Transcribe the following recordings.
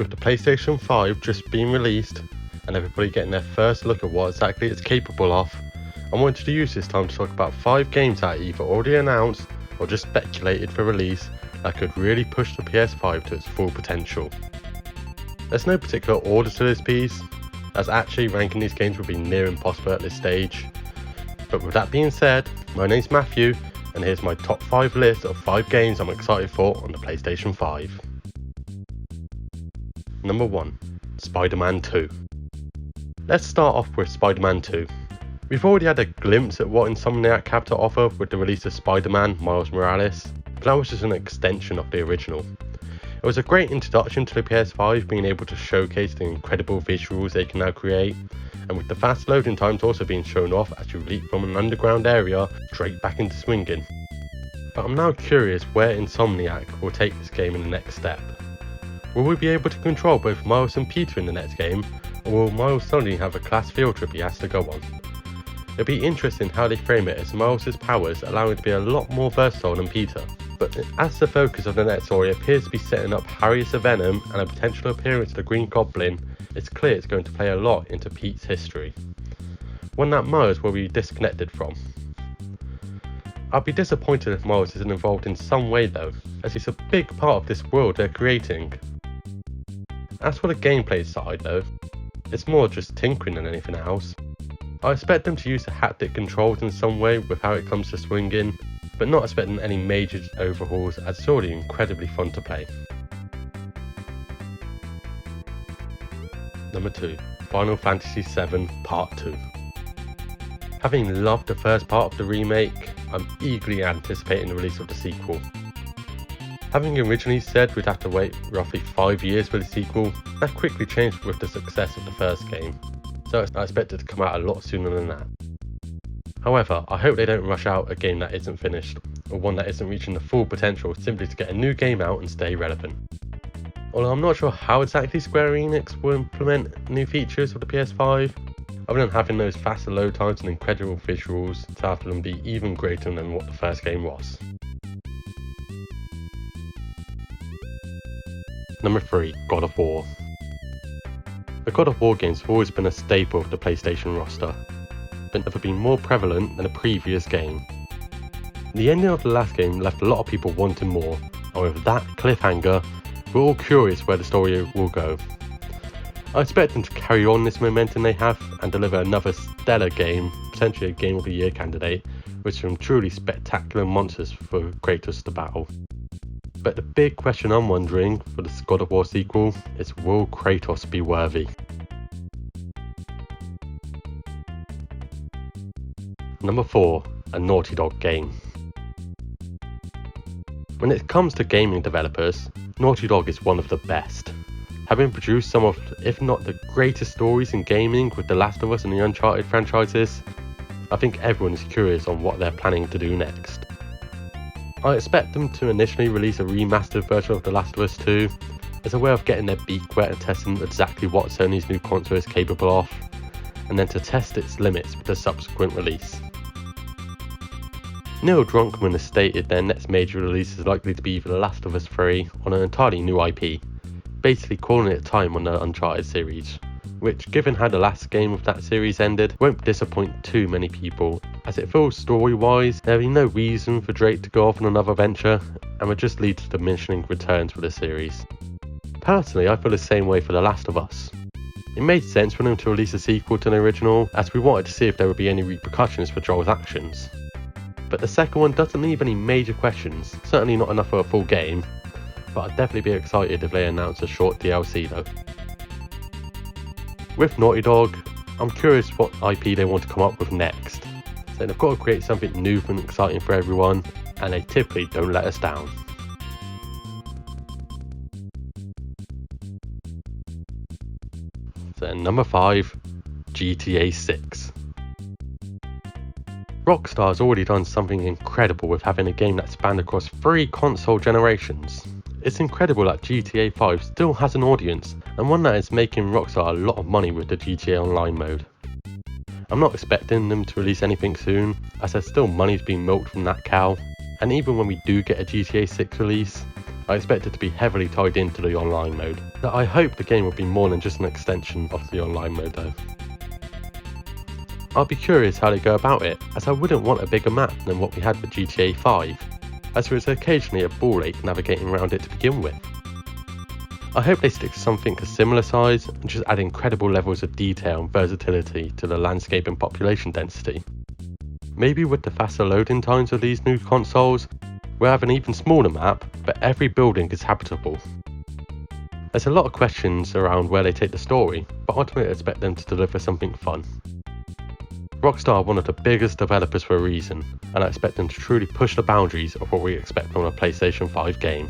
With the PlayStation 5 just being released and everybody getting their first look at what exactly it's capable of, I wanted to use this time to talk about 5 games that are either already announced or just speculated for release that could really push the PS5 to its full potential. There's no particular order to this piece, as actually ranking these games would be near impossible at this stage. But with that being said, my name's Matthew, and here's my top 5 list of 5 games I'm excited for on the PlayStation 5. Number 1. SpiderMan 2. Let's start off with SpiderMan 2. We've already had a glimpse at what Insomniac have to offer with the release of Spider-Man Miles Morales, but that was just an extension of the original. It was a great introduction to the PS5, being able to showcase the incredible visuals they can now create, and with the fast loading times also being shown off as you leap from an underground area straight back into swinging. But I'm now curious where Insomniac will take this game in the next step. Will we be able to control both Miles and Peter in the next game, or will Miles suddenly have a class field trip he has to go on? It'll be interesting how they frame it, as Miles' powers allow him to be a lot more versatile than Peter. But as the focus of the next story appears to be setting up Harriet the Venom and a potential appearance of the Green Goblin, it's clear it's going to play a lot into Pete's history, one that Miles will be disconnected from. I'd be disappointed if Miles isn't involved in some way though, as he's a big part of this world they're creating. As for the gameplay side though, it's more just tinkering than anything else. I expect them to use the haptic controls in some way with how it comes to swinging, but not expecting any major overhauls, as it's already incredibly fun to play. Number 2. Final Fantasy VII Part 2. Having loved the first part of the remake, I'm eagerly anticipating the release of the sequel. Having originally said we'd have to wait roughly 5 years for the sequel, that quickly changed with the success of the first game, so I expect it to come out a lot sooner than that. However, I hope they don't rush out a game that isn't finished, or one that isn't reaching the full potential simply to get a new game out and stay relevant. Although I'm not sure how exactly Square Enix will implement new features of the PS5, other than having those faster load times and incredible visuals to have them be even greater than what the first game was. Number 3. God of War. The God of War games have always been a staple of the PlayStation roster, but never been more prevalent than the previous game. The ending of the last game left a lot of people wanting more, and with that cliffhanger, we're all curious where the story will go. I expect them to carry on this momentum they have and deliver another stellar game, potentially a Game of the Year candidate, with some truly spectacular monsters for Kratos to battle. But the big question I'm wondering for this God of War sequel is, will Kratos be worthy? Number 4. A Naughty Dog game. When it comes to gaming developers, Naughty Dog is one of the best. Having produced some of, if not the greatest stories in gaming with The Last of Us and the Uncharted franchises, I think everyone is curious on what they're planning to do next. I expect them to initially release a remastered version of The Last of Us 2 as a way of getting their beak wet and testing exactly what Sony's new console is capable of, and then to test its limits with a subsequent release. Neil Druckmann has stated their next major release is likely to be The Last of Us 3 on an entirely new IP, basically calling it time on the Uncharted series, which, given how the last game of that series ended, won't disappoint too many people, as it feels story-wise there will be no reason for Drake to go off on another venture, and would just lead to diminishing returns for the series. Personally, I feel the same way for The Last of Us. It made sense for them to release a sequel to the original, as we wanted to see if there would be any repercussions for Joel's actions. But the second one doesn't leave any major questions, certainly not enough for a full game, but I'd definitely be excited if they announce a short DLC though. With Naughty Dog, I'm curious what IP they want to come up with next. So they've got to create something new and exciting for everyone, and they typically don't let us down. So number 5, GTA 6. Rockstar has already done something incredible with having a game that spanned across 3 console generations. It's incredible that GTA 5 still has an audience, and one that is making Rockstar a lot of money with the GTA Online mode. I'm not expecting them to release anything soon, as there's still money being milked from that cow, and even when we do get a GTA 6 release, I expect it to be heavily tied into the online mode. But I hope the game will be more than just an extension of the online mode though. I'll be curious how they go about it, as I wouldn't want a bigger map than what we had with GTA 5, as there is occasionally a ball ache navigating around it to begin with. I hope they stick to something a similar size and just add incredible levels of detail and versatility to the landscape and population density. Maybe with the faster loading times of these new consoles, we'll have an even smaller map, but every building is habitable. There's a lot of questions around where they take the story, but ultimately I expect them to deliver something fun. Rockstar are one of the biggest developers for a reason, and I expect them to truly push the boundaries of what we expect from a PlayStation 5 game.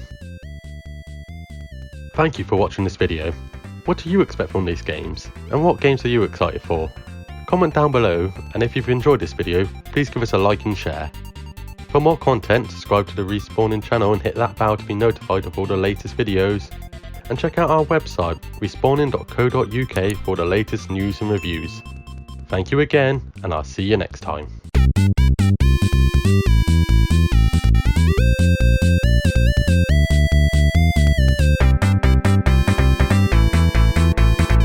Thank you for watching this video. What do you expect from these games, and what games are you excited for? Comment down below, and if you've enjoyed this video, please give us a like and share. For more content, subscribe to the Respawning channel and hit that bell to be notified of all the latest videos, and check out our website respawning.co.uk for the latest news and reviews. Thank you again, and I'll see you next time.